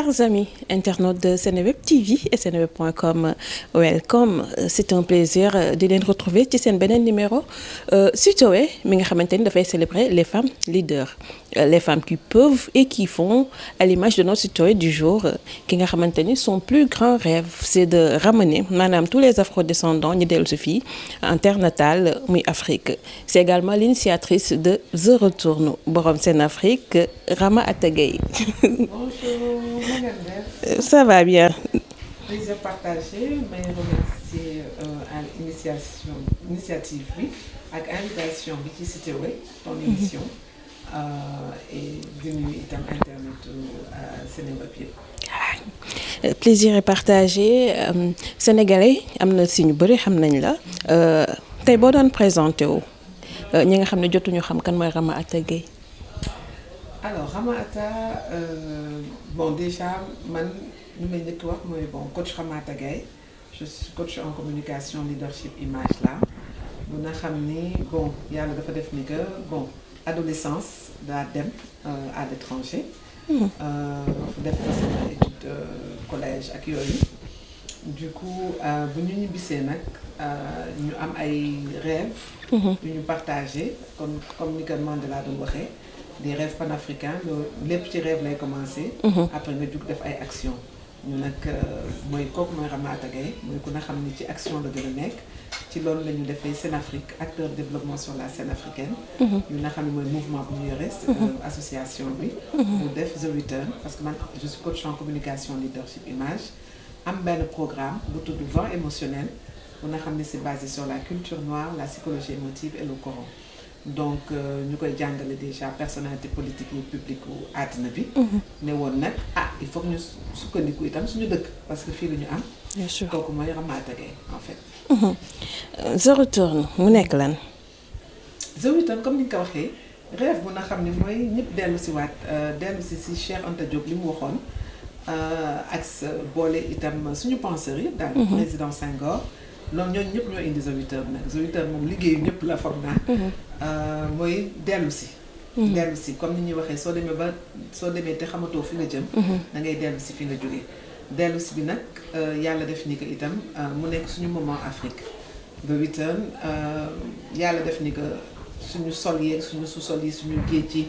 Chers amis internautes de Seneweb TV et seneweb.com, welcome. C'est un plaisir de leen retrouver ci seen beneen numéro Sitoé mi nga xamante ni dafay célébrer les femmes leaders, les femmes qui peuvent et qui font, à l'image de notre Sitoé du jour ki nga xamante ni son plus grand rêve c'est de ramener maanaam tous les afrodescendants ñu dellu si fii en terre natale muy Afrique. C'est également l'initiatrice de The Return borom Sen Afrique, Rama Atta Gueye. Bonjour, Ça va bien. plaisir partagé, may remercier à l'initiative bi ak invitation bi ci Sitoé ton émission et di nuyu itam internet Seneweb yëpp. Plaisir est partagé. Sénégalais am na si ñu bëri xam nañ la tey boo doon présenté wu ñi nga xam ne jotuñu xam kan mooy Rama Atta Gueye. Alors Rama Atta bon déjà man ñu may njëkk wax mooy bon coach Rama Atta Gueye, je suis coach en communication leadership image là mun na xam ni bon yàlla dafa def ni que bon adolescence daa dem à l'étranger. def fa sama étude collège ak yooyu. Du coup bu ñu ñibbisee nag ñu am ay rêves. yu ñu partagé comme ni ko Mandela doon waxee. des rêves panafricains loolu lépp ci rêve lay commencer. après nga jug def ay actions. ñu nag mooy kooku mooy Rama Atta Gueye mooy ku na xam ni ci action la gën a nekk ci loolu la ñu defee Sen Afrique acteur de développement sur la scène africaine. ñu na xam ne mooy mouvement bu ñu yore association bi. mu def The Return parce que man je suis coach en communication leadership image. am benn programme bu tudd vent émotionnel bu na xam ne c'est basé sur la culture noire la psychologie émotive et le Coran. donc ñu koy jàngale déjà personnalité politique yu publique wu àddina bi. ne woon nag il faut que ñu sukkandiku itam suñu dëkk parce que fii la ñu am. bien sûr kooku mooy Rama Atta Gueye en fait. The Return mu nekk lan. The Return comme ni nga ko waxee rêve bu na xam ne mooy ñëpp dellu si waat dellu si Cheikh Anta Diop li mu waxoon ak boole itam suñu penseurs yi daal. président Senghor. loolu ñooñu ñëpp ñoo indi The Return nag The Return moom liggéeyu ñëpp la foog naa. mooy dellu si. dellu si comme ni ñuy waxee soo demee te xamatoo fi nga jëm. da ngay dellu si fi nga jógee. dellu si bi nag yàlla def ni que itam mu nekk suñu moment Afrique. The Return yàlla def ni que suñu sol yeeg suñu sous-sol yi suñu géej yi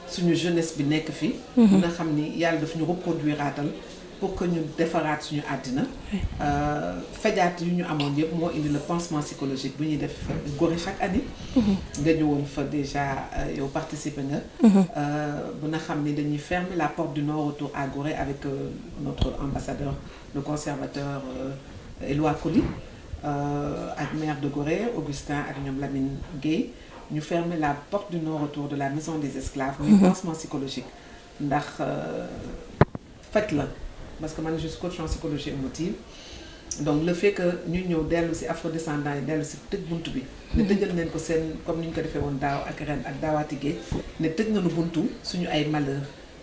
suñu jeunesse bi nekk fi. nga xam ni yàlla daf ñu reproduire aatal. pour que ñu defaraat suñu àddina fajaat yu ñu amoon yëpp moo indi le pansement psychologique bu ñuy def Gorée chaque année. nga ñëwoon fa déjà yow participer nga. bu na xam ni dañuy fermer la porte du non-retour à Gorée avec notre ambassadeur le conservateur Éloi Coly ak maire de Gorée Augustin ak ñoom Lamine Gueye ñu fermer la porte du non-retour de la maison des esclaves. muy pansement psychologique ndax faj la. parce que man je suis coach en psychologie émotive donc le fait que ñu ñëw dellu si afrodescendants yi dellu si tëj buntu bi. ne tëjal leen ko seen comme ni ñu ko defee woon daaw ak ren ak daawaati géej ne tëj nañu buntu suñu ay malheur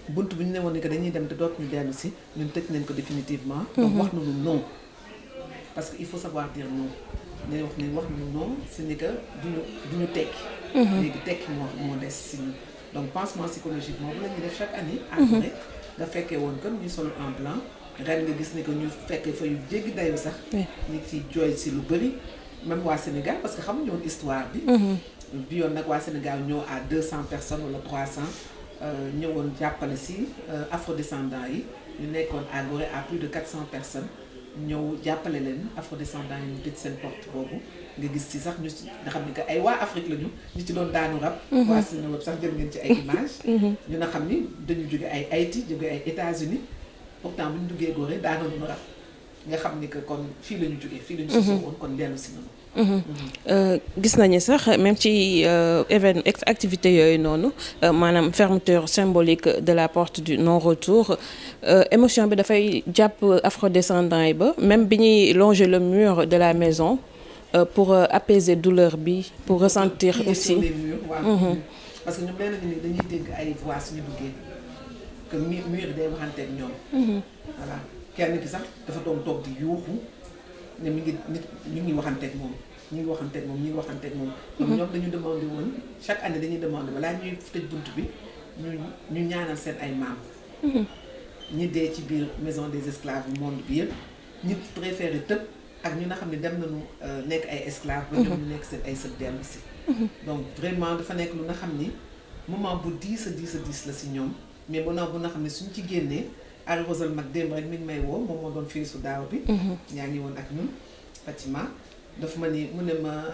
buntu bi ñu ne woon ni que dañuy dem te dootuñu dellu si ñun tëj nañ ko définitivement. donc wax nañu non parce que il faut savoir dire non. ne wax nañu non c'est ni que duñu tekki. léegi tekki moo des si ñun donc pansement psychologique moom la ñuy def chaque année. après nga fekkee woon que ñu sol en blanc ren nga gis ni que ñu fekkee fa yu jéggi dayu sax. nit ci jooy si lu bëri même waa Sénégal parce que xamuñu woon histoire bi. bi yoon nag waa Sénégal ñëw à 200 personnes wala 300 ñëwoon jàppale si afrodescendants yi ñu nekkoon à Gorée à plus de 400 personnes ñëw jàppale leen afrodescendants yi ñu tëj seen porte boobu nga gis ci sax ñu nga xam ni que ay waa Afrique lañu ñu ci doon daanu rab. waa Seneweb sax jël ngeen ci ay images. ñu na xam ni dañu jóge ay Haïti jóge ay États-Unis pourtant bu ñu duggee Gorée daanoon ñu rab nga xam ni que kon fii la ñu jógee fii la ñu sosoo woon kon dellu si nañu. gis nañu sax même ci activité yooyu noonu maanaam fermeture symbolique de la porte du non-retour émotion bi dafay jàpp afrodescendants yi ba même bi ñuy longer le mur de la maison pour apaiser douleur bi pour ressentir aussi. les murs waaw. parce que ñoom nee nañu ni dañuy dégg ay voix suñu duggee que mur day waxanteeg ñoom. voilà kenn ki sax dafa doon toog di yuuxu ne mi ngi waxanteeg moom. ñu ngi waxanteeg moom. donc ñoom dañu demandé woon chaque année dañuy demandé balaa ñuy tëj bunt bi ñu ñaanal seen ay maam. ñi dee ci biir maison des esclaves du monde bi yëpp ñi préféré tëb ak ñu nga xam ne dem nañu nekk ay esclaves ba ñoom ñu nekk seen ay sët dellu si donc vraiment dafa nekk lu nga xam ni moment bu diis a diis la si ñoom mais bu nga xam ne suñ ci génnee Ari Rosal mag démb rek mi ngi may woo moom moo doon fii su daaw bi yaa ngi woon ak ñun Fatima dafa ma ni mu ne ma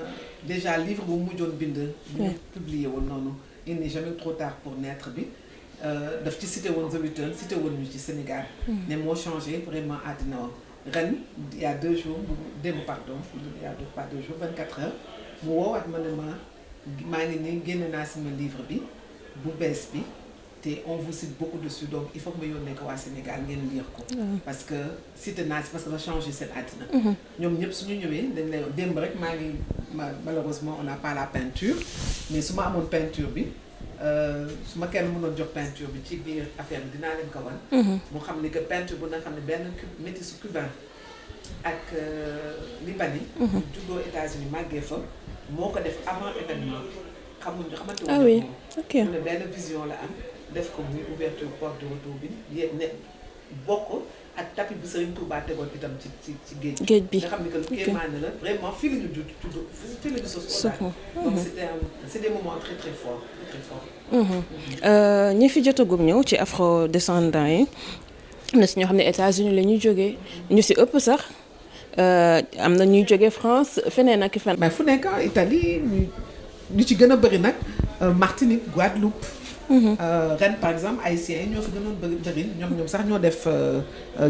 déjà livre bu mujjoon bind bu ñu publié woon noonu il n'est jamais trop tard pour naître bi daf ci cité woon The Return cité woon ñu ci Sénégal ne moo changé vraiment àddina woon ren il y a 2 jours démb pardon il y a pas 2 jours 24 heures mu woowaat ma ne maa ngi nii génne naa sama livre bi bu bees bi te on vous cite beaucoup dessus donc il faut que ma yónnee ko waa Sénégal ngeen lire ko parce que cité naa si parce que dafa changé seen àddina ñoom ñëpp suñu ñëwee dañ lay démb rek maa ngi malheureusement on n'a pas la peinture mais su ma amoon peinture bi su ma kenn mënoon jox peinture bi ci biir affaire bi dinaa leen ko wan mu xam ni que peinture bu nga xam ne benn métis cubain ak libanais juddoo États-Unis màggee fa moo ko def avant événement xamante ah oui ok mu ne benn vision la am def ko muy ouverture porte de retour bi yéeg ne bokk ak tapis bi Serigne Touba tegoon itam ci géej bi nga xam ni que lu kéemaane la vraiment fii la ñu judd fii la ñu sos donc c'est des moments très très forts très forts ñi fi jotagum ñëw ci afro descendants yi am na si ñoo xam ne États-Unis la ñuy jógee ñu si ëpp sax am na ñuy jógee France feneen ak feneen. mais fu nekk Italie ñu ci gën a bëri nag Martinique Guadeloupe. ren par exemple haïtiens yi ñoo fi gënoon bëri ñoom sax ñoo def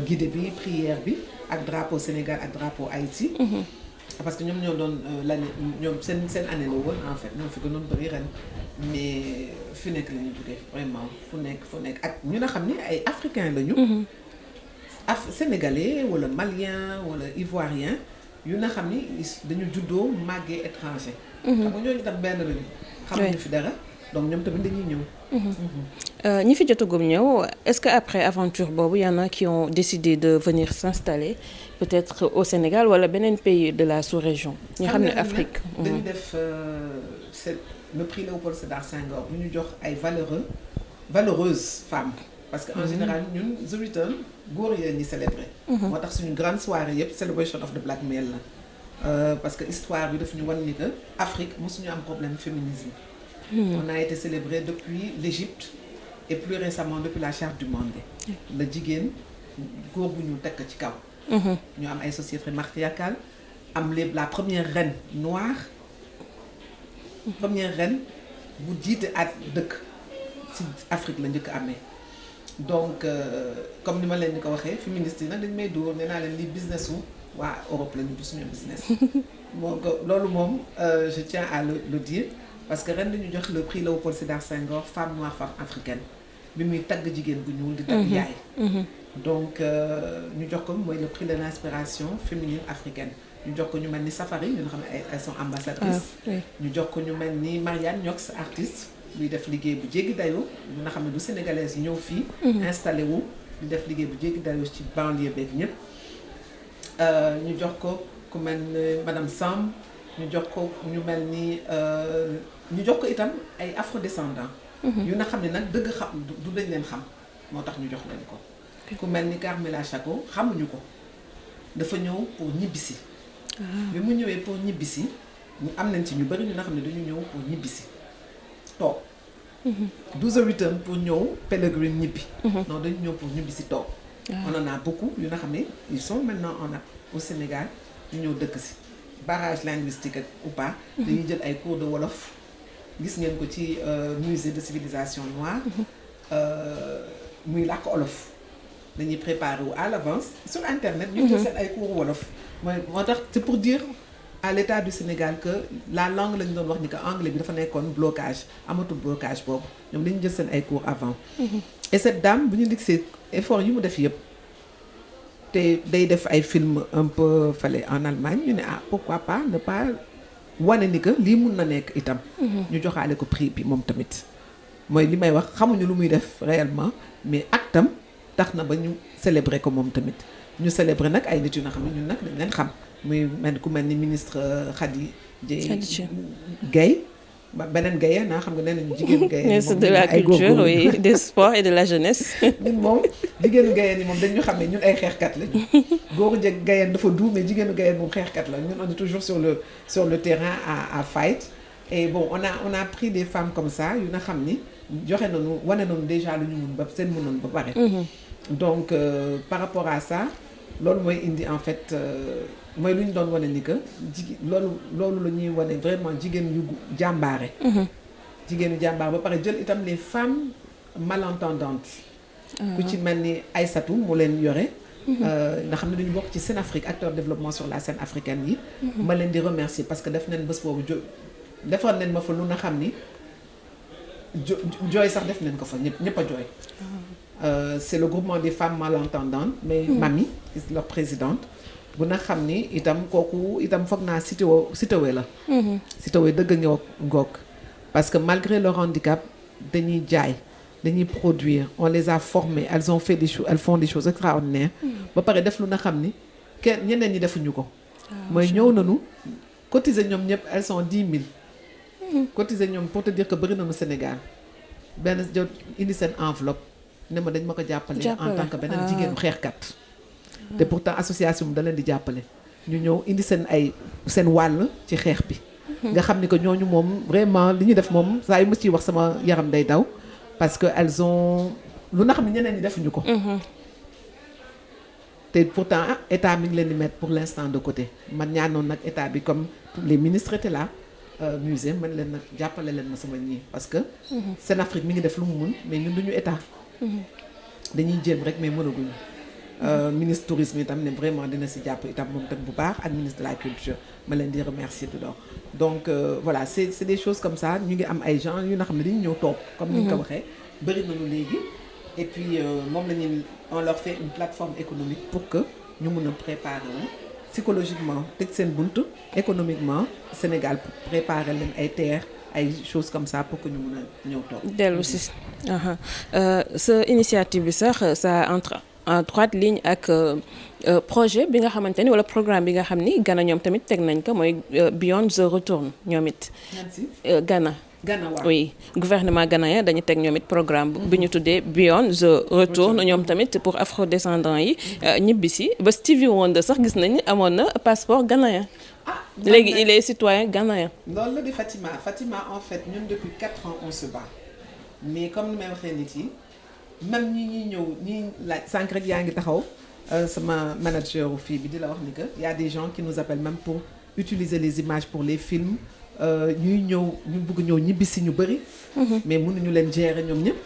guidé bi prière bi ak drapeau Sénégal ak drapeau Haïti. parce que ñoom ñoo doon l'année ñoom seen année la woon en fait ñoo fi gënoon bëri ren mais fi nekk la ñu jógee vraiment fu nekk ak ñu nga xam ni ay africains lañu. Sénégalais wala malien wala ivoirien yu nga xam ni dañu juddoo màggee étranger. xam nga ñooñu tam benn lañu. xamuñu fi dara donc ñoom tamit dañuy ñëw. ñi fi jotagum ñëw est-ce que après aventure boobu y en a qui ont décidé de venir s'installer peut-être au Sénégal wala beneen pays de la sous-région. ñi xam ne Afrique. dañu def le prix Léopold Sédar Senghor bu ñu jox ay valeureuses femmes. parce que en général ñun The Return góor yi la ñuy célébrer. moo tax suñu grande soirée yëpp celebration of the black male la. parce que histoire bi daf ñu wan ni que Afrique mosuñu am problème féminisme. on a été célébré depuis l'Égypte et plus récemment depuis la charte du monde. la jigéen góor bu ñu tekk ci kaw. ñu am ay sociétés matriarcales am la première reine noire. première reine bu jiite at dëkk ci Afrique la njëkk amee. donc comme ni ma leen di ko waxee féministes yi nag dañ may dóor nee naa leen li business wu waa Europe la ñu du suñu business. donc loolu moom je tiens à le dire parce que ren dañu jox le prix Léopold Sédar Senghor femme noire femme africaine bi muy tagg jigéen bu ñuul di tagg yaay. donc ñu jox ko mooy le prix de l'inspiration féminine africaine ñu jox ko ñu mel ni Safari ñu nga xam ne elles sont ambassadrices. ñu jox ko ñu mel ni Marianne Niox artiste. buy def liggéey bu jéggi dayoo nga xam ne du sénégalaise ñëw fii. installé wu di def liggéey bu jéggi dayoo ci banlieue beeg ñëpp. ñu jox ko ku mel ni madame Samb ñu jox ko ñu mel ni ñu jox ko itam ay afrodescendants. yu nga xam ne nag dëgg xam du dañ leen xam moo tax ñu jox leen ko. ku mel ni Carmela Chaco xamuñu ko dafa ñëw pour ñibbisi. bi mu ñëwee pour ñibbisi ñu am nañ ci ñu bari ñu nga xam ne dañu ñëw pour ñibbisi. toog. do the return pour ñëw pèlerin ñibbi. non dañu ñëw pour ñibbi si toog. on en a beaucoup yu nga xam ne ils sont maintenant au Sénégal ñu ñëw dëkk si barrage linguistique ou pas. dañuy jël ay cours de wolof. gis ngeen ko ci musée de civilisation noire. muy làkk olof. dañuy préparer wu à l'avance sur internet. ñu jël seen ay cours wolof. moo tax c'est pour dire. à l'état du Sénégal que la langue lañu doon wax ni que anglais bi dafa nekkoon blocage amatul blocage boobu ñoom dañu jël seen ay cours avant. et cette dame bu ñu gisee effort yi mu def yëpp te day def ay film un peu fale en Allemagne ñu ne pourquoi pas ne pas wane ni que lii mun na nekk itam. ñu joxaale ko prix bi moom tamit. mooy li may wax xamuñu lu muy def réellement mais actam tax na ba ñu célébrer ko moom tamit ñu célébrer nag ay nit yu nga xam ne ñun nag dañ leen xam. muy mel ku mel ni ministre Khady Gaye beneen Gayeen xam nga nee nañu jigéenu Gayeen ministre de la culture oui des sports et de la jeunesse. ñun moom jigéenu Gayeen yi moom dañu xam ne ñun ay xeexkat lañu. góoru jeg Gayeen dafa du mais jigéenu Gayeen moom xeexkat la ñun on est toujours sur le terrain à fight. Et bon on a pris des femmes comme ça yu nga xam ni joxe nañu wane nañu déjà lu ñu mun ba seen mënoon ba pare. Donc par rapport à ça loolu mooy indi en fait mooy lu ñu doon wane ni que loolu la ñuy wane vraiment jigéen yu jàmbaare. jigéenu jàmbaare ba pare jël itam les femmes malentendantes. ku ci mel ni Aïssatou mu leen yore. nga xam ne dañu bokk ci Senafrique acteur développement sur la scène africaine yi. ma leen di remercier parce que def nañ bés boobu defar nañ ma fa lu nga xam ni jooy sax def nañ ko fa ñëpp a jooy. C'est le groupement des femmes malentendantes mais Mami leur présidente bu nga xam ni itam kooku itam foog naa Sitoé la. Sitoé dëgg ngoog parce que malgré leur handicap dañuy jaay dañuy produire on les a formées elles font des choses extraordinaires. ba pare def lu nga xam ni kenn ñeneen ñi defuñu ko. mooy ñëw nañu cotiser ñoom ñëpp elles sont 10 000. cotiser ñoom pour te dire que bëri nañu Sénégal benn jot indi seen enveloppe ne ma dañ ma ko jàppale en tant que beneen jigéenu xeexkat. te pourtant association bi da leen di jàppale ñu ñëw indi seen wàll ci xeex bi. nga xam ni que ñooñu moom vraiment li ñu def moom saa yu ma ciy wax sama yaram day daw parce que elles ont lu nga xam ne ñeneen ñi defuñu ko. te pourtant état mi ngi leen di mettre pour l'instant de côté man ñaanoon nag état bi comme les ministres étaient là musée man leen nag jàppale leen ma sama ñii parce que Senafrique mi ngi def lu mu mun mais ñun duñu état dañuy jéem rek mais mënaguñu ministre tourisme itam ne vraiment dina si jàpp itam moom tam bu baax ak ministre de la culture ma leen di remercier tout donc voilà c'est des choses comme ça ñu ngi am ay gens yu nga xam ne dañu ñëw toog comme ni nga ko waxee bëri nañu léegi et puis moom la ñu on leur fait une plateforme économique pour que ñu mun a préparer wu psychologiquement tëj seen bunt économiquement Sénégal pour préparer leen ay terre ay choses comme ça pour que ñu mun a ñëw toog dellu si sa initiative bi sax ça entre en droite ligne ak projet bi nga xamante ni wala programme bi nga xam ni Ghana ñoom tamit teg nañ ko mooy Beyond the Return ñoom it. Ghana waaw oui gouvernement ghanéen dañu teg ñoom it programme bi ñu tuddee Beyond the Return ñoom tamit pour afro-descendants yi ñibbi si ba Stevie Wonder sax gis nañu amoon na passeport ghanéen. léegi il est citoyen ghanéen. loolu la di Fatima en fait ñun depuis 4 ans on se bat mais comme ni may waxee nit yi. même ñi ñëw ñi laaj sànq rek yaa ngi taxaw sama manager fii bi di la wax ni que y a des gens qui nous appellent même pour utiliser les images pour les films ñuy ñëw ñu bëgg ñëw ñibbisi ñu bëri. mais mënuñu leen gérer ñoom ñëpp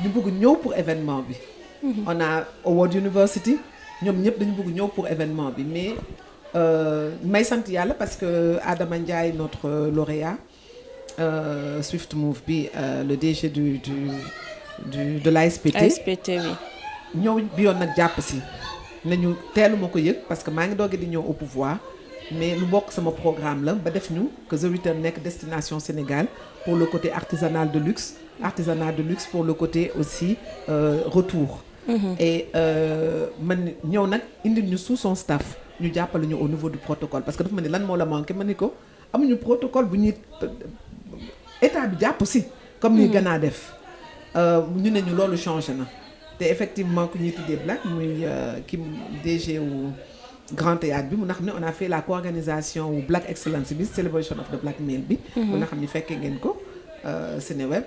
ñu bëgg ñëw pour événement bi. on a Howard University ñoom ñëpp dañu bëgg ñëw pour événement bi mais may sant yàlla parce que Adama Ndiaye notre lauréat Swift Move bi le DG de l'ASPT oui. ñëw bi yoon nag jàpp si nañu teeluma ko yëg parce que maa ngi doog di ñëw au pouvoir mais lu bokk sama programme la ba def ñu que The Return nekk destination Sénégal pour le côté artisanal de luxe pour le côté aussi retour. Et man ñëw nag indil ñu sous son staff ñu jàppale ñu au niveau du protocole parce que dafa ma ne lan moo la manqué ma ni ko amuñu protocole bu ñuy état bi jàpp si comme ni Ghana def. ñu ne ñu loolu changé na te effectivement ku ñuy tuddee Black muy ki DG wu Grand Théâtre bi mu nga xam ne on a fait la co-organisation wu Black Excellence bi Celebration of the Black Male bi. mu nga xam ne fekkee ngeen ko Seneweb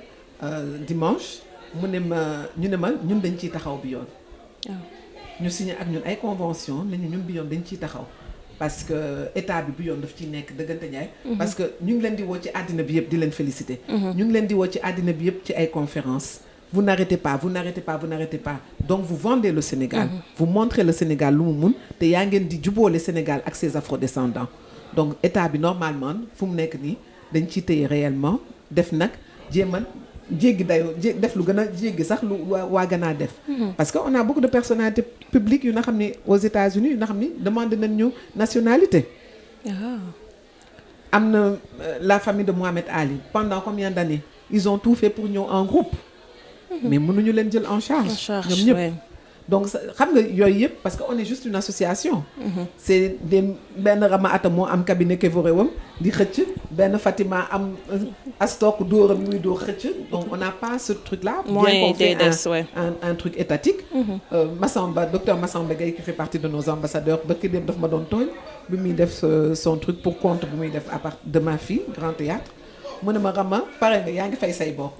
dimanche mu ne ma ñun dañ ciy taxaw bi yoon. ñu signé ak ñun ay convention ne ñun bi yoon dañ ciy taxaw. parce que état bi yoon daf ciy nekk dëggante Njaay parce que ñu ngi leen di woo ci àddina bi yëpp di leen féliciter. ñu ngi leen di woo ci àddina bi yëpp ci ay conférences. vous n'arrêtez pas donc vous vendez le Sénégal. vous montrez le Sénégal lu mu mun te yaa ngeen di jubóole Sénégal ak ses afro-descendants donc état bi normalement fu mu nekk nii dañ ciy téye réellement def nag jéem a jéggi dayoo def lu gën a jéggi sax lu waa Ghana def. parce que on a beaucoup de personnalités publiques yu nga xam ni aux États-Unis yu nga xam ni demandé nañ ñu nationalité. am na la famille de Mohamed Ali pendant combien d'années ils ont tout fait pour ñëw en groupe. mais mënuñu leen jël en charge. ñoom ñëpp donc xam nga yooyu yëpp parce que on est juste une association. c'est benn Rama Ata moo am cabinet kevorewam di xëcc benn Fatima am astock dóoram muy dóor xëcc donc on n'a pas ce truc là bien qu'on fait un truc étatique. Massamba docteur Massamba Gueye qui fait partie de nos ambassadeurs ba ki dem daf ma doon tooñ bi muy def son truc pour compte bi muy def à part de ma fille Grand Théâtre mu ne ma Rama pare nga yaa ngi fay say bopp.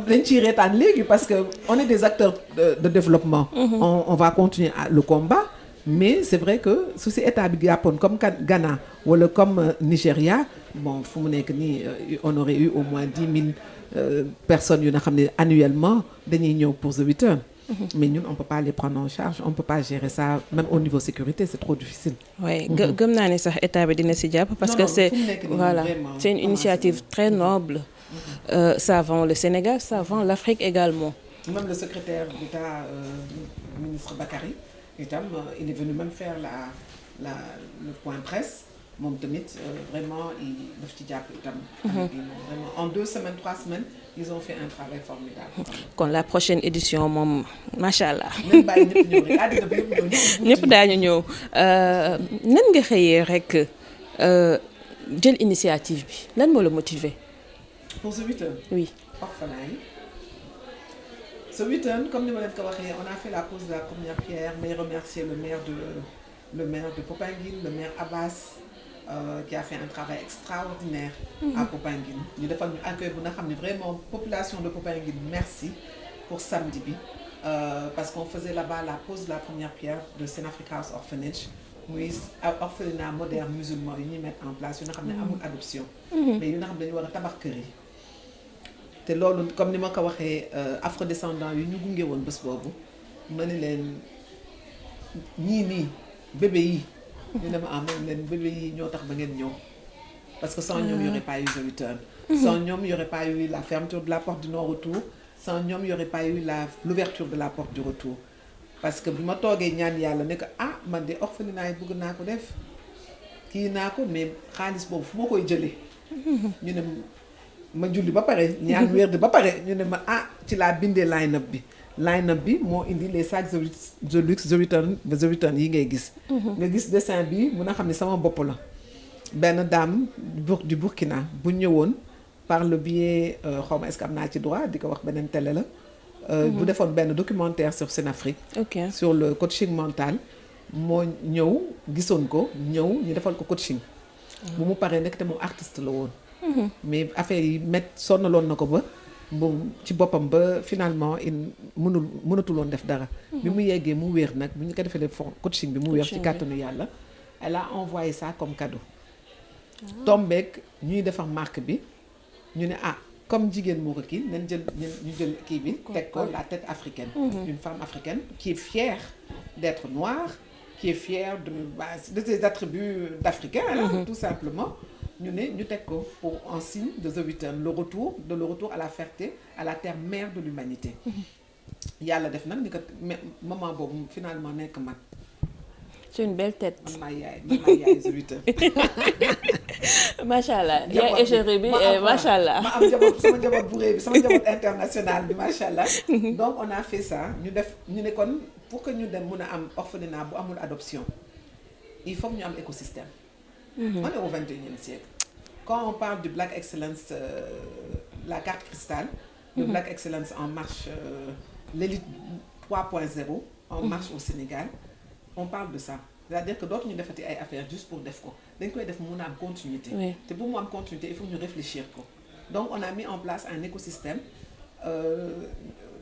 dañ ciy reetaan léegi parce que on est des acteurs de développement. On va continuer le combat. Mais c'est vrai que su si état bi jàppoon comme Ghana wala comme Nigéria bon fu mu nekk nii on aurait eu au moins 10 000 personnes yu nga xam ne annuellement dañuy ñëw pour The Return. Mais ñun on peut pas les prendre en charge on peut pas gérer ça même au niveau sécurité c'est trop difficile. Oui gëm naa ne sax état bi dina si jàpp. parce que c'est voilà c'est une initiative très noble. Ça vend le Sénégal ça vend l'Afrique également. Même le secrétaire d'État ministre Bakary. Itam il est venu même faire le point presse moom tamit vraiment il daf ci jàpp itam. Vraiment en 2 semaines 3 semaines ils ont fait un travail formidable. kon la prochaine édition moom macha allah. nañ bàyyi ñëpp ñëw rek àddina bi yëpp ñëw. ñëpp daañu ñëw nan nga xëyee rek jël initiative bi lan moo la motiver. pour The Return. oui. orphelin yi. Ce week-end, comme nous l'avons dit, on a fait la pose de la première pierre, mais remercier le maire de Popenguine, le maire Abbas, qui a fait un travail extraordinaire à Popenguine. Nous avons accueilli vraiment la population de Popenguine. Merci pour samedi, parce qu'on faisait là-bas la pose de la première pierre de Sen Africa House Orphanage. Oui, orphelinat moderne musulman, ils mettent en place, ils n'ont pas d'adoption, mais ils n'ont pas de te loolu comme ni ma ko waxee afrodescendants yi ñu gunge woon bés boobu ma ne leen ñii nii bébé yi ñu ne ma am leen bébé yi ñoo tax ba ngeen ñëw parce que sans ñoom y aurait pas eu The Return sans ñoom y aurait pas eu la fermeture de la porte du non-retour sans ñoom y aurait pas eu l'ouverture de la porte du retour parce que bi ma toogee ñaan yàlla ne que man de orphelinat yi bëgg naa ko def kii naa ko mais xaalis boobu fu ma koy jëlee ñu ne ma julli ba pare ñaan werd ba pare ñu ne ma ci laa bindee line-up bi moo indi les sacs de luxe The Return yi ngay gis. nga gis dessin bi mun a xam ne sama bopp la benn dame du Burkina bu ñëwoon par le biais xaw ma est-ce que am naa ci droit di ko wax beneen télé la. bu defoon benn documentaire sur Senafrique. sur le coaching mental moo ñëw gisoon ko ñëw ñu defal ko coaching. bu mu paree nekk te moom artiste la woon. mais affaire yi sonnaloon na ko ba moom ci boppam ba finalement mënatuloon def dara. bi mu yeggee mu wér nag bu ñu ko defee coaching bi mu wér ci kàttanu yàlla. elle a envoyé ça comme cadeau. tombeek ñuy defar marque bi ñu ne comme jigéen moo ko kii nañ jël ñu jël kii bi teg ko la tête africaine. une femme africaine qui est fière d'être noire qui est fière de ses attributs d'africain tout simplement. ñu teg ko pour en signe de The Return le retour à la fierté à la terre mère de l'humanité yàlla def nag ni ko maman boobu finalement nekk man. c'est une belle tête. man maay yaay The Return. macha allah yaay égérie bi macha allah. ma am sama njaboot bu rëy bi sama njaboot international bi macha allah. donc on a fait ça ñu ne kon pour que ñu dem mun a am orphelinat bu amul adoption il faut que ñu am écosystème. On est au 21e siècle. Quand on parle du Black Excellence, la carte cristal, le Black Excellence en marche, l'élite 3.0 en marche au Sénégal, on parle de ça. C'est-à-dire que d'autres nous defati ay affaires juste pour def ko. Dañ koy def mun a am continuité. Te pour mu am continuité, il faut ñu réfléchir ko. Donc on a mis en place un écosystème.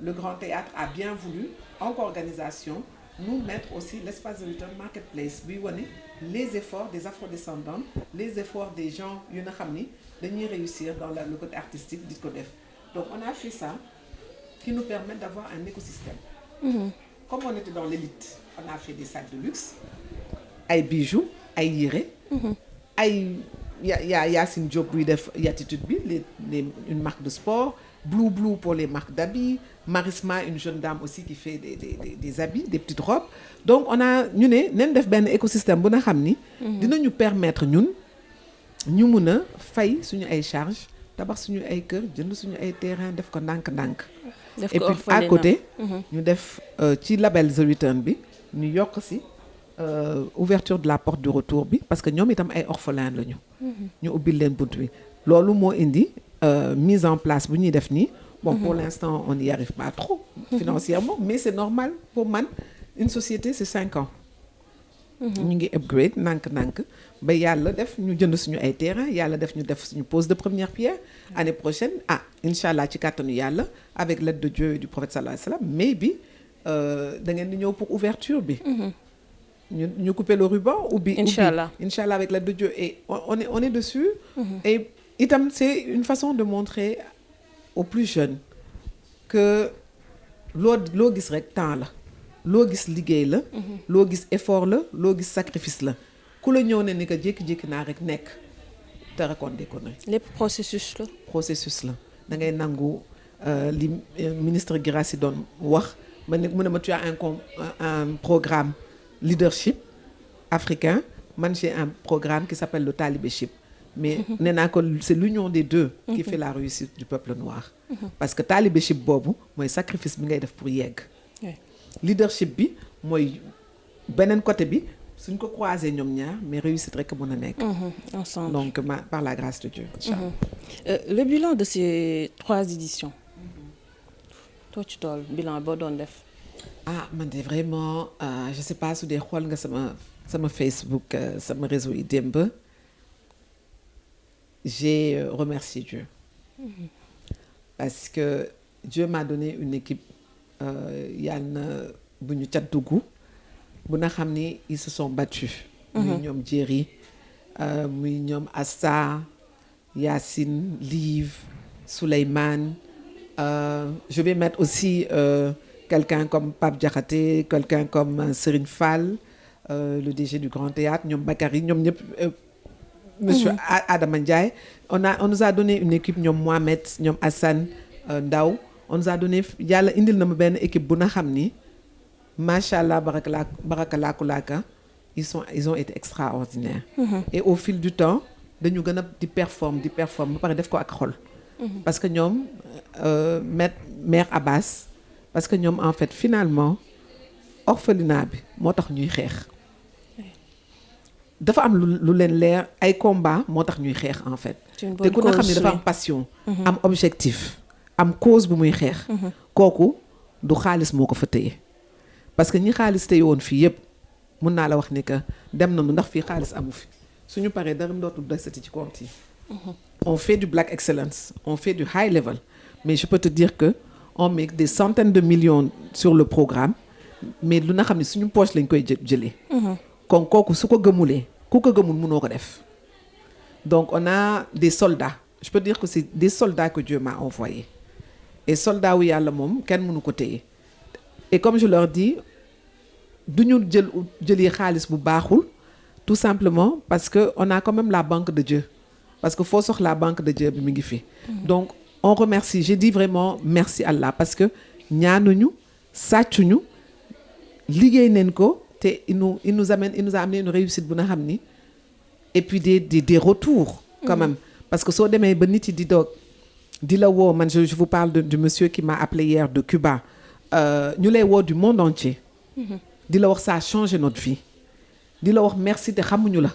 Le Grand Théâtre a bien voulu, en co-organisation, nous mettre aussi l'espace The Return Marketplace buy wane les efforts des afrodescendants, les efforts des gens yu nga xam ni dañuy réussir dans le côté artistique di ko def. Donc on a fait ça qui nous permet d'avoir un écosystème. Comme on était dans l'élite, on a fait des sacs de luxe, ay bijoux, ay yére, ay Yacine Diop buy def Yatitude bi une marque de sport, Blue pour les marques d'habits, Marisma une jeune dame aussi qui fait des habits, des petites robes. Donc on a ñu ne nañ def benn écosystème bu nga xam ni dinañu permettre ñun ñu mun a fay suñu ay charges tabax suñu ay kër jënd suñu ay terrain def ko ndànk-ndànk. Et puis à côté ñu def ci label The Return bi ñu yokk si ouverture de la porte du retour bi parce que ñoom itam ay orphelins lañu. ñu ubbil leen bunt bi loolu moo indi mise en place bu ñuy def nii. Bon, pour l'instant, on n'y arrive pas trop financièrement, mais c'est normal pour man. Une société, c'est 5 ans. ñu ngi upgrade nànk-nànk ba yàlla def ñu jënd suñu ay terrain yàlla def ñu def suñu pose de première pierre. Année prochaine incha allah ci kàttanu yàlla avec l'aide de Dieu et du prophète sallallahu alayhi wa sallam mais bi da ngeen di ñëw pour ouverture bi. ñu couper le ruban ubbi. incha allah avec l'aide de Dieu et on est dessus. Et itam c'est une façon de montrer aux plus jeunes que loo gis rek temps la loo gis liggéey la loo gis effort la loo gis sacrifice la ku la ñëw ne ni que jékki-jékki naa rek nekk te raconter ko na lépp processus la da ngay nangu li ministre Guirassy doon wax mu ne ma tu as un programme leadership africain man j'ai un programme qui s'appelle le talibéship mais nee naa ko c'est l'union des deux qui fait la réussite du peuple noir parce que talibéship boobu mooy sacrifice bi ngay def pour yegg leadership bi mooy beneen côté bi suñ ko croiser ñoom ñaar mais réussite rek mën a nekk ensemble donc par la grâce de Dieu inchallah. Le bilan de ces 3 éditions toi ci tool bilan boo doon def man de vraiment je sais pas su dee xool nga sama Facebook sama réseau yi démb j'ai remercié Dieu parce que Dieu m'a donné une équipe yàlla na bu ñu cat dugg bu na xam ni ils se sont battus muy ñoom Jerry muy ñoom Asta Yacine Liv Souleymane je vais mettre aussi quelqu'un comme Pape Diakhaté quelqu'un comme Serigne Fall le DG du Grand Théâtre ñoom Bakary ñoom ñëpp Monsieur Adama Ndiaye on nous a donné une équipe ñoom Mohamed ñoom Hassan Ndaw on nous a donné yàlla indil na ma benn équipe bu na xam ni macha allah barakalaaku ils ont été extraordinaires. Et au fil du temps dañu gën a di performe ba pare def ko ak xol. parce que ñoom mère Abbas parce que ñoom en fait finalement orphelinat bi moo tax ñuy xeex. dafa am lu leen leer ay combat moo tax ñuy xeex en fait te ku na xam ne dafa am passion am objectif am cause bu muy xeex kooku du xaalis moo ko fa téye parce que ñi xaalis téye woon fii yëpp mun naa la wax ni que dem nañu ndax fii xaalis amu fi suñu paree dara dootul desati ci compte yi on fait du black excellence on fait du high level mais je peux te dire que on met des centaines de millions sur le programme mais lu na xam ne suñu poche lañ koy jëlee kon kooku su ko gëmulee ku ko gëmul mënoo ko def donc on a des soldats je peux dire que c'est des soldats que Dieu m'a envoyés et soldats wu yàlla moom kenn mënu ko téye et comme je leur dis du ñu jëli xaalis bu baaxul tout simplement parce que on a quand même la banque de Dieu parce que foo soxla banque de Dieu bi mi ngi fi donc on remercie j'ai dit vraiment merci Allah parce que ñaanuñu sàccuñu liggéey neen ko te il nous a amené une réussite bu na xam ni et puis des retours quand même parce que soo demee ba nit yi di doog di la woo man je vous parle du monsieur qui m'a appelé hier de Cuba ñu lay woo du monde entier di la wax ça a changé notre vie di la wax merci te xamuñu la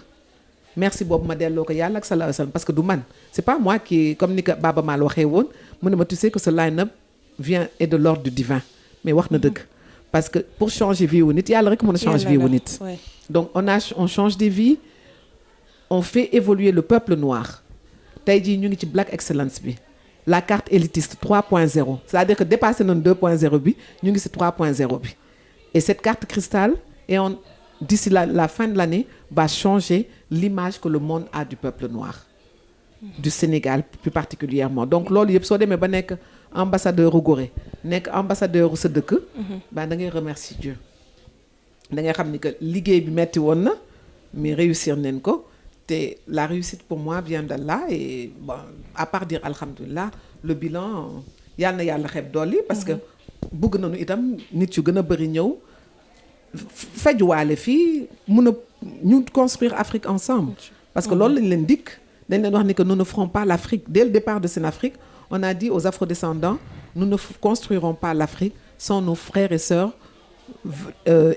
merci boobu ma delloo ko yàlla ak sallallahu alayhi wa sallam parce que du man c'est pas moi qui comme ni ko Baba Maal waxee woon mu ne ma tu sais que ce line-up vient et de l'ordre du divin mais wax na dëgg parce que pour changer vie wu nit yàlla rek mën a changer vie wu nit donc on change des vies on fait évoluer le peuple noir tey jii ñu ngi ci black excellence bi la carte élitiste 3.0 c'est-à-dire que dépassé nañ 2.0 bi ñu ngi ci 3.0 bi et cette carte cristal et on d'ici la fin de l'année va changer l'image que le monde a du peuple noir du Sénégal plus particulièrement donc loolu yëpp soo demee ba nekk ambassadeur u Gorée nekk ambassadeur u sa dëkk ba da ngay remercier Dieu da ngay xam ni que liggéey bi metti woon na mais réussir nañ ko te la réussite pour moi vient d'Allah et bon à part dire alhamdulillah le bilan yàlla na yàlla xeeb dolli parce que bëgg nañu itam nit yu gën a bëri ñëw fajuwaale fii mun a ñu construire Afrique ensemble parce que loolu lañ leen dikk dañ leen wax ni que nous ne ferons pas l'Afrique dès le départ de Sénafrique on a dit aux afrodescendants nous ne construirons pas l'Afrique sans nos frères et sœurs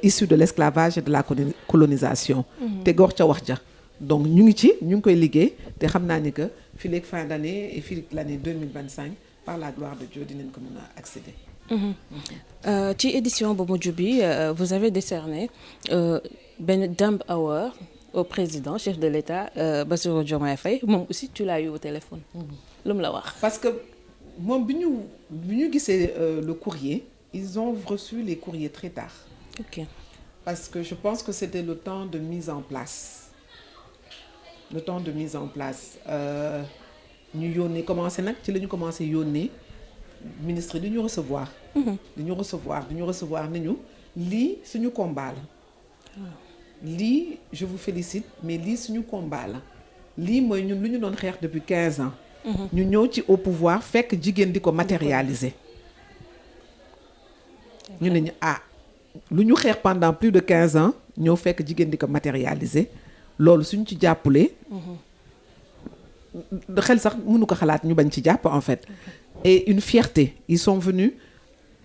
issus de l'esclavage et de la colonisation. te góor ca wax ja. donc ñu ngi koy liggéey te xam naa ni que fii léegi fin d'année et fii l'année 2025 par la gloire de Dieu dinañ ko mën a accéder. ci édition bu mujj bi vous avez décerné benn Dumb Award au président chef de l'État Bassirou Diomaye Faye moom aussi tu l'as eu au téléphone. lu mu la wax. parce que moom bi ñu gisee le courrier ils ont reçu les courriers très tard. ok parce que je pense que c'était le temps de mise en place. ñu yónnee commencé nag ci la ñu commencé yónnee ministre di ñu recevoir. di ñu recevoir nañu lii suñu combat la. lii je vous félicite mais lii suñu combat la lii mooy ñun lu ñu doon xeex depuis 15 ans. ñu ñëw ci au pouvoir fekk jigéen di ko matérialiser. ñu ne ñu lu ñu xeex pendant plus de 15 ans ñëw fekk jigéen di ko matérialiser loolu suñ ci jàppalee. xel sax mënu ko xalaat ñu bañ ci jàpp en fait. et une fierté ils sont venus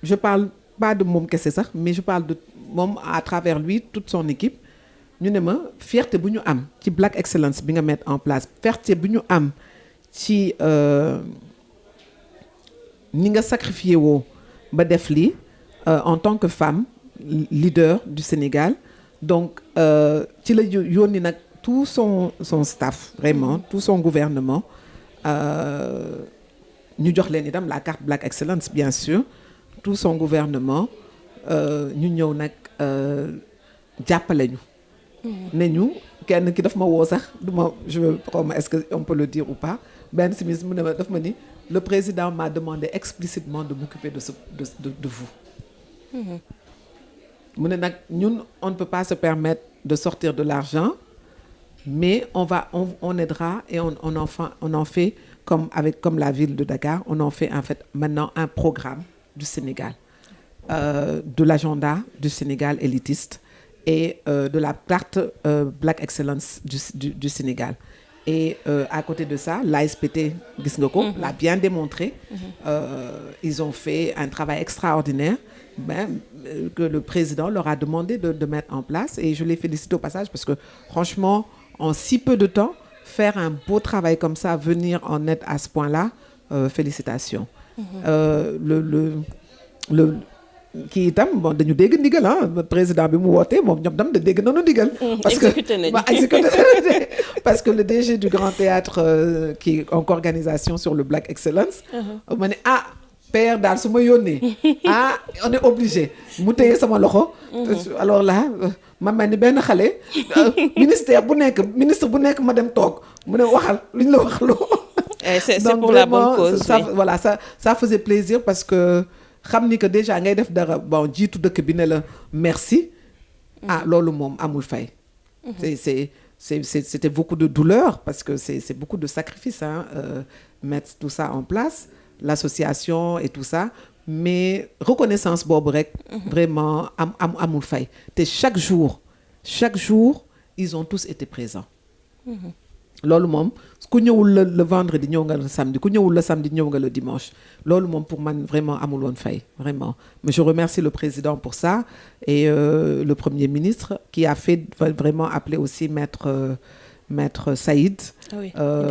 je parle pas de moom kese sax mais je parle de moom à travers lui toute son équipe ñu ne ma fierté bu ñu am ci Black Excellence bi nga mettre en place fierté bu ñu am ci ni nga sacrifié woo ba def lii en tant que femme leader du Sénégal donc ci la yónni nag tout son staff vraiment tout son gouvernement ñu jox leen itam la carte Black Excellence bien sûr tout son gouvernement ñu ñëw nag jàppale ñu. ne ñu kenn ki daf ma woo sax je xaw ma est-ce que on peut le dire ou pas benn simis mu ne ma daf ma ni le président m'a demandé explicitement de m'occuper de vous. mu ne nag ñun on ne peut pas se permettre de sortir de l'argent mais on aidera et on en fait comme la ville de Dakar on en fait en fait maintenant un programme du Sénégal de l'agenda du Sénégal élitiste et de la carte Black Excellence du Sénégal et à côté de ça l'ASPT gis nga ko l'a bien démontré. Ils ont fait un travail extraordinaire que le président leur a demandé de mettre en place et je les félicite au passage parce que franchement en si peu de temps faire un beau travail comme ça venir en aide à ce point-là félicitations. kii itam bon dañu dégg ndigal président bi mu wootee moom ñoom tam da dégg nañu ndigal. parce que parce que le DG du Grand Théâtre qui est en organisation sur le Black Excellence. ma ne père daal su ma yónnee on est obligé mu téye sama loxo. alors là ma mel ni benn xale ministre bu nekk ma dem toog mu ne waxal lu ñu la wax loo. c'est pour la bonne cause. Voilà ça faisait plaisir parce que xam ni que déjà ngay def dara bon jiitu dëkk bi ne la merci. loolu moom amul fay. c'était beaucoup de douleur parce que c'est beaucoup de sacrifices mettre tout ça en place. L'association et tout ça mais reconnaissance boobu rek vraiment amul fay te chaque jour ils ont tous été présents loolu moom ku ñëwul le vendredi ñëw nga le samedi ku ñëwul le samedi ñëw nga le dimanche loolu moom pour man vraiment amul woon fay vraiment mais je remercie le président pour ça et le premier ministre qui a fait vraiment appeler aussi Maître Saïd.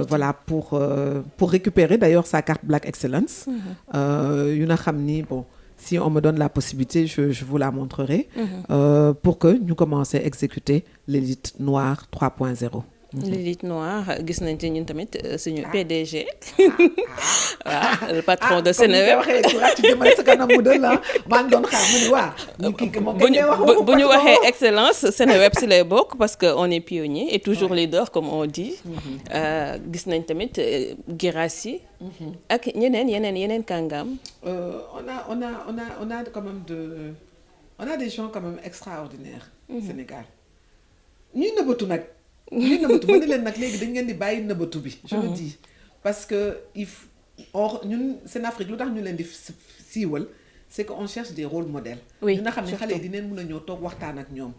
Voilà pour récupérer d'ailleurs sa carte Black Excellence. yu nga xam ni bon si on me donne la possibilité je vous la montrerai. Pour que ñu commencer à exécuter l'élite noire 3.0. l'élite noire gis nañ ci ñun tamit suñu PDG. le patron de Seneweb. bu ñu waxee excellence Seneweb si lay bokk parce que on est pionnier et toujours leader comme on dit. gis nañ tamit Guirassy ak yeneen kàngam. on a quand même on a des gens quand même extraordinaires. Sénégal ñuy nëbbatu nag. ñuy nëbbatu ma ne leen nag léegi dañ ngeen di bàyyi nëbbatu bi. je le dis parce que ñun Sénafrique lu tax ñu leen di siiwal c'est que on cherche des rôles modèles. oui ñu nga xam ne xale yi dinañ mën a ñëw toog waxtaan ak ñoom.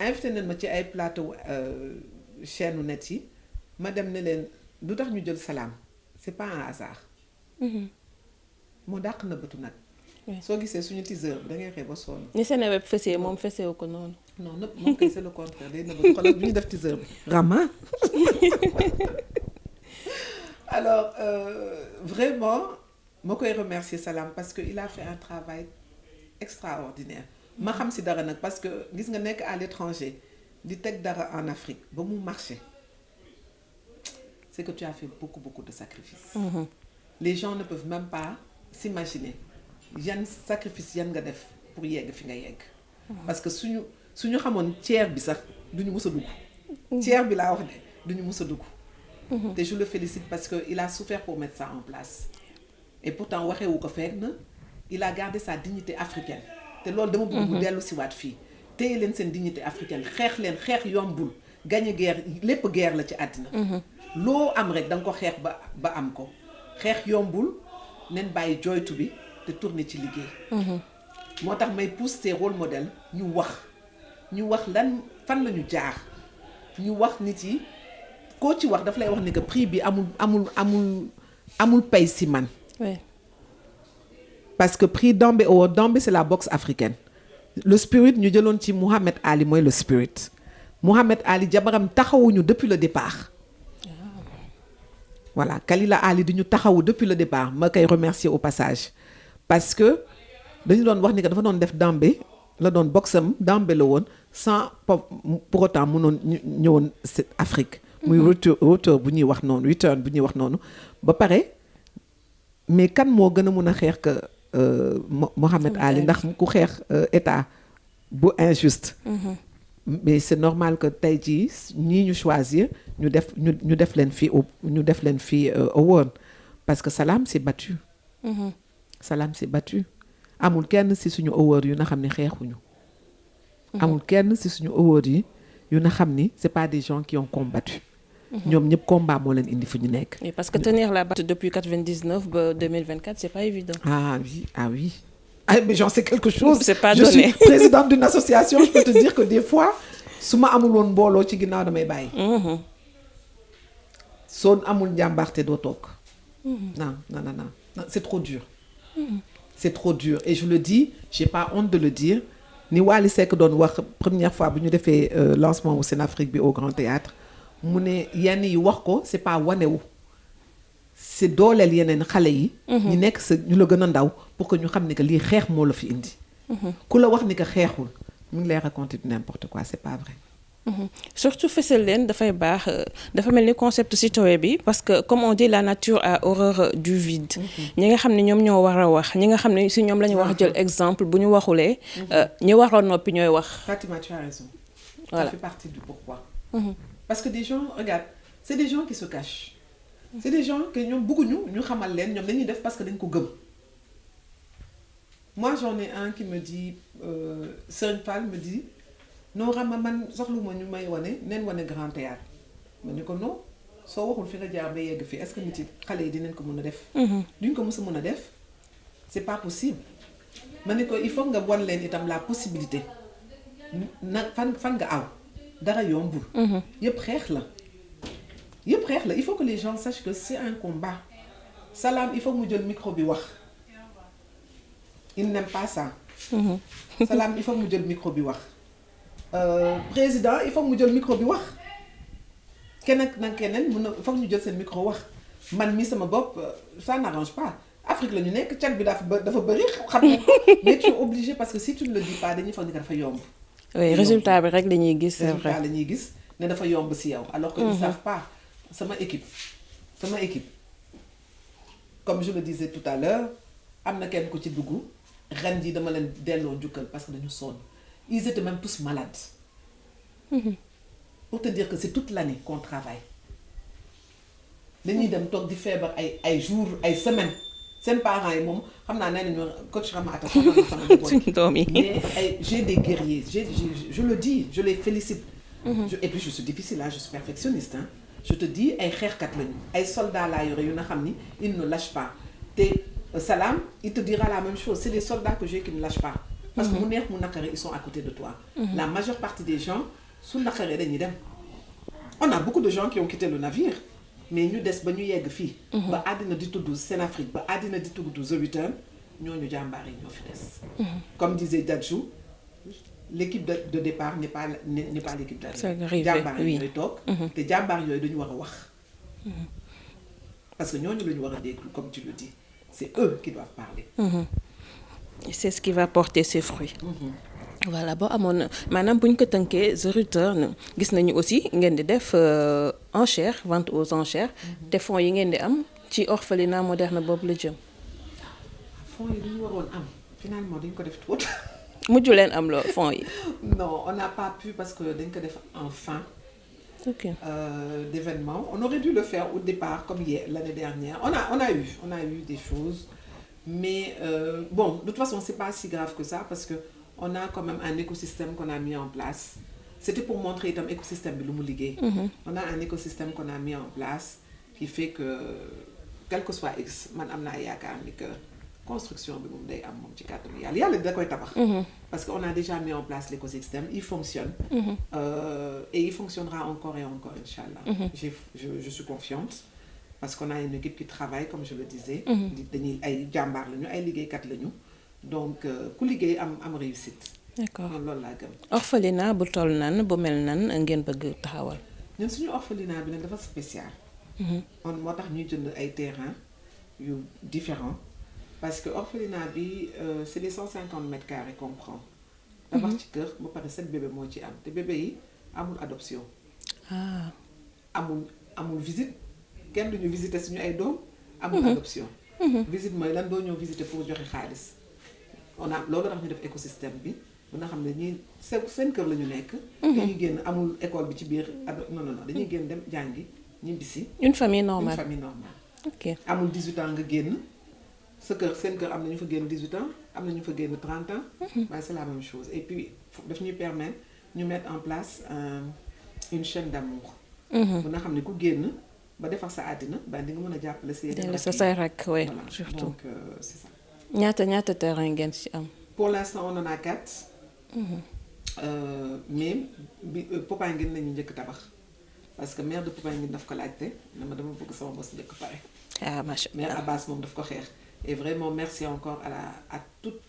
invité nañ ma ci ay plateau chaîne net yi ma dem ne leen lu tax ñu jël Salam c'est pas un hasard. moo dàq nëbbatu nag. soo gisee suñu teaser bi da ngay xëy ba sonn. ni Seneweb fesee moom fesewu ko noonu. non nëpp moom kay c'est le contraire day nëbb xoolal bi ñu def teaser bi. Rama. Alors vraiment ma koy remercier Salam parce que il a fait un travail extraordinaire. ma xam si dara nag parce que gis nga nekk à l'étranger di teg dara en Afrique ba mu marché c'est que tu as fait beaucoup de sacrifices. Les gens ne peuvent même pas s'imaginer yan sacrifice yan nga def pour yegg fi nga yegg. parce que suñu xamoon tiers bi sax duñu mës a dugg. tiers bi laa wax de duñu mës a dugg. te je le félicite parce que il a souffert pour mettre ça en place. et pourtant waxewu ko fenn il a gardé sa dignité africaine. te loolu dama bëgg mu dellu si waat fii téye leen seen dignité africaine xeex leen xeex yombul gagner guerre lépp guerre la ci àddina. loo am rek da nga ko xeex ba am ko xeex yombul nen bàyyi joytu bi te tourner ci liggéey. moo tax may pousse ces rôle modèles ñu wax lan fan la ñu jaar ñu wax nit yi koo ci wax daf lay wax ni que prix bi amul pay si man. oui. parce que prix Dambe Award Dambe c'est la boxe africaine le spirit ñu jëloon ci Mohamed Ali mooy le spirit Mohamed Ali jabaram taxawuñu depuis le départ. voilà Kalila Ali di ñu taxawu depuis le départ ma koy remercier au passage parce que dañu doon wax ni que dafa doon def Dambe la doon boxam Dambe la woon sans pour autant mënoon ñëwoon Afrique. muy retour bu ñuy wax noonu return bu ñuy wax noonu ba pare mais kan moo gën a mun a xeex que Mohamed Ali ndax ku xeex état bu injuste. mais c'est normal que tey jii ñii ñu choisir ñu def leen fii award parce que Salam s'est battu. Salam s'est battu amul kenn ci suñu award yu na xam ne xeexuñu. amul kenn ci suñu award yi yu na xam ni c'est pas des gens qui ont combattu. ñoom ñëpp combat moo leen indi fu ñu nekk. et parce que tenir la batte depuis 99 ba 2024 c'est pas évident. ah oui. ah mais j'en sais quelque chose. c'est pas je donné. suis présidente d'une association je peux te dire que des fois su ma amul woon mbooloo ci ginnaaw damay bàyyi. soo amul njàmbaarte doo toog. non c'est trop dur. c'est trop dur et je le dis j'ai pas honte de le dire ni Wally Seck doon wax première fois bu ñu defee lancement au Sénafrique bi au Grand Théâtre mu ne yenn yi wax ko c'est pas wanewu c'est dooleel yeneen xale yi. ñu nekk ñu la gën a ndaw pour que ñu xam ni que lii xeex moo la fi indi. ku la wax ni que xeexul mu ngi lay raconter n'importe quoi c'est pas vrai. surtout fësal leen dafay baax dafa mel ni concept citoyen bi parce que comme on dit la nature a horreur du vide. ñi nga xam ne ñoom ñoo war a wax ñi nga xam ne si ñoom la ñu wax jël exemple bu ñu waxulee. ñi waroon noppi ñooy wax. Fatima, tu as raison. Voilà. Ça fait partie du pourquoi. parce que des gens regarde c'est des gens qui se cachent. c'est des gens que ñoom bëgguñu ñu xamal leen ñoom dañuy def parce que dañ ko gëm. moi j'en ai un qui me dit Serigne Fall me dit non Rama man soxluma ñu may wane neen wane Grand Théâtre ma ni ko non soo waxul fi nga jaar ba yegg fii est-ce que nit yi xale yi dinañ ko mën a def. duñ ko mës a mën a def c'est pas possible. ma ni ko il faut nga wan leen itam la possibilité na fan nga aw dara yombul. yëpp xeex la il faut que les gens sachent que c'est un combat. Salam il faut mu jël micro bi wax il n'aime pas ça. Salam il faut mu jël micro bi wax. Président il faut mu jël micro bi wax keneen mun na il faut ñu jël seen micro wax man mi sama bopp ça n'arrange pas Afrique la ñu nekk cat bi dafa bëri xam nga mais tu es obligé parce que si tu ne le dis pas dañuy foog ni dafa yomb. oui résultat bi rek la ñuy gis. c'est vrai résultat la ñuy gis ne dafa yomb ci yow. alors que ils savent pas sama équipe comme je le disais tout à l'heure am na kenn ku ci dugg ren ji dama leen delloo njukkal parce que dañu sonn. Ils étaient même tous malades. Pour te dire que c'est toute l'année qu'on travaille. dañuy dem toog di feebar ay jours ay semaines seen parents yi moom xam naa nee nañu coach Rama Atta sama suñu doom yi. mais j'ai des guerriers je le dis je les félicite. et puis je suis difficile je suis perfectionniste je te dis ay xeexkat lañu ay soldats laa yore yu nga xam ni ils ne lâchent pas te Salam il te dira la même chose c'est des soldats que j'ai qui ne lâchent pas. parce que mu neex mu naqare ils sont à côté de toi. La majeure partie des gens su naqaree dañuy dem. on a beaucoup de gens qui ont quitté le navire mais ñu des ba ñu yegg fii. ba àddina di tudd Sénafrique ba àddina di tudd The Return ñooñu jàmbaar yi ñoo fi des. Comme disait Dadju, l'équipe de départ n'est pas l'équipe d'arrivée. Jàmbaar yi ñooy toog. te jàmbaar yooyu dañu war a wax. Parce que ñooñu la ñu war a déglu comme tu le dis c'est eux qui doivent parler. C'est ce qui va porter ses fruits. Voilà boo amoon maanaam bu ñu ko tënkee The Return gis nañu aussi ngeen di def enchère vente aux enchères te fonds yi ngeen di am ci orphelinat moderne boobu la jëm. fonds yi dañu waroon am finalement dañ ko def tuut. mujju leen am loo fonds yi. non on n'a pas pu parce que dañ ko def en fin. D'événement. On aurait dû le faire au départ comme l'année dernière. On a eu des choses, mais bon, de toute façon, c'est pas si grave que ça parce que on a quand même un écosystème qu'on a mis en place. C'était pour montrer un écosystème de l'homologué. On a un écosystème qu'on a mis en place qui fait que, quel que soit X, man amna yaakaar ni que construction bi moom day am moom ci kàttan yàlla da koy tabax. Parce qu'on a déjà mis en place l'écosystème, il fonctionne. Et il fonctionnera encore et encore, Inch'Allah. Je suis confiante parce qu'on a une équipe qui travaille, comme je le disais. dañuy ay jàmbaar lañu ay liggéeykat lañu donc ku liggéey am réussite. D'accord loolu laa gëm. orphelinat bu toll nan bu mel nan ngeen bëgg taxawal. ñun suñu orphelinat bi nag dafa spécial. moo tax ñuy jënd ay terrains yu différents parce que orphelinat bi c'est les 150 mètres carrés qu'on prend. tabax ci kër ba pare 7 bébé moo ci am te bébé yi amul adoption. amul visite kenn duñu visiter suñu ay doom. amul adoption. visite mooy lan doo ñëw visiter pour joxe xaalis. loolu tax ñu def écosystème bi bu nga xam ne ñii seen kër la ñu nekk. dañuy génn amul école bi ci biir non dañuy génn dem jàngi ñibbisi. Une famille normale. Ok. amul 18 ans nga génn sa kër seen kër am na ñu fa génn 18 ans am na ñu fa génn 30 ans. waaye c'est la même chose et puis daf ñuy permettre ñu mettre en place une chaîne d'amour. bu nga xam ne ku génn ba defar sa àddina ba di nga mën a jàppale si yeneen. sa say rek oui surtout. Donc c'est ça. ñaata terrain ngeen ci am. Pour l'instant on en a 4. Mais bi Popenguine lañu njëkk tabax parce que maire de Popenguine daf ko laajte ne ma dama bëgg sama bos njëkk pare. Macha Allah maire Abbas moom daf ko xeex et vraiment merci encore à toute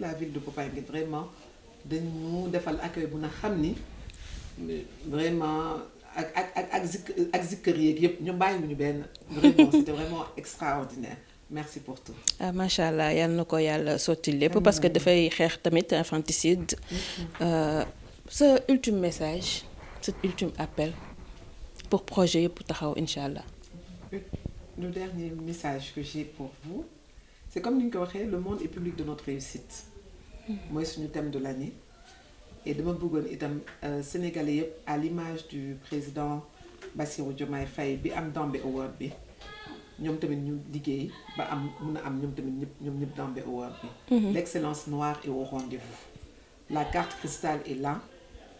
la ville de Popenguine vraiment dañu defal accueil bu na xam ni vraiment ak zikkër yeeg yëpp ñu bàyyi ñu benn vraiment c'était vraiment extraordinaire. Merci pour tout. Macha Allah yal na ko yàlla sotti lépp parce que dafay xeex tamit infanticide. Ce ultime message cet ultime appel pour projet yëpp taxaw incha allah. Le dernier message que j'ai pour vous c'est comme ni ñu ko waxee le monde est public de notre réussite. mooy suñu thème de l'année. Et dama bëggoon itam Sénégalais yëpp à l'image du président Bassirou Diomaye Faye bi am Dambé Award bi. ñoom tamit ñu liggéey ba am mun a am ñoom tamit ñoom ñëpp Dambé Award bi. L'excellence noire est au rendez-vous. La carte cristal est là.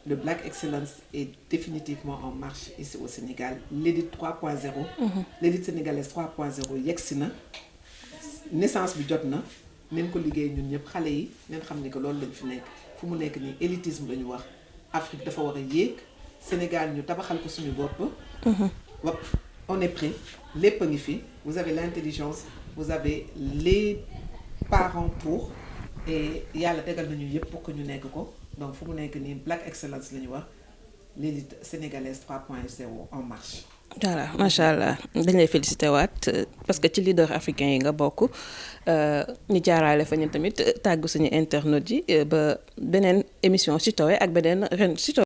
Le Black Excellence est définitivement en marche ici au Sénégal. L'élite 3.0. L'élite sénégalaise 3.0 yegsi na. Naissance bi jot na. nañ ko liggéey ñun ñëpp xale yi ngeen xam ne que loolu lañ fi nekk fu mu nekk nii élitisme la ñu wax. Afrique dafa war a yéeg. Sénégal ñu tabaxal ko suñu bopp. On est prêt. lépp a ngi fi vous avez l'intelligence vous avez les parents pour et yàlla tegal nañu yëpp pour que ñu nekk ko donc fu mu nekk nii Black Excellence la ñu wax l'élite sénégalaise 3.0 en marche. voilà macha allah dañ lay félicité waat parce que ci leader africain yi nga bokk ñu jaaraale fa ñun tamit tàggu suñu internautes yi ba beneen émission Sitoé ak beneen ren Sitoé